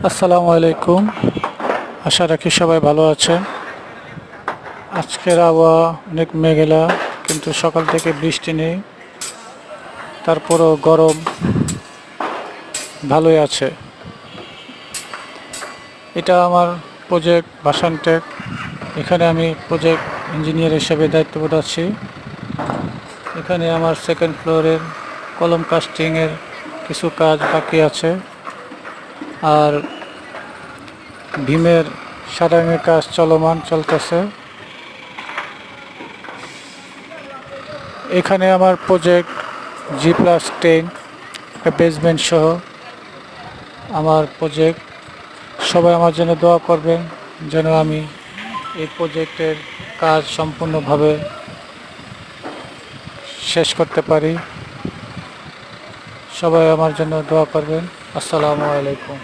আসসালামু আলাইকুম। আশা রাখি সবাই ভালো আছেন। আজকের আবহাওয়া অনেক মেঘলা, কিন্তু সকাল থেকে বৃষ্টি নেই। তারপরও গরম ভালোই আছে। এটা আমার প্রজেক্ট ভাসানটেক। এখানে আমি প্রজেক্ট ইঞ্জিনিয়ার হিসেবে দায়িত্বরত আছি। এখানে আমার সেকেন্ড ফ্লোরের কলম কাস্টিংয়ের কিছু কাজ বাকি আছে, আর ভীমের শাটারিংয়ের কাজ চলতেছে। এখানে আমার প্রজেক্ট G+10 বেসমেন্ট সহ আমার প্রজেক্ট। সবাই আমার জন্য দোয়া করবেন যেন আমি এই প্রজেক্টের কাজ সম্পূর্ণভাবে শেষ করতে পারি। সবাই আমার জন্য দোয়া করবেন। আসসালামু আলাইকুম।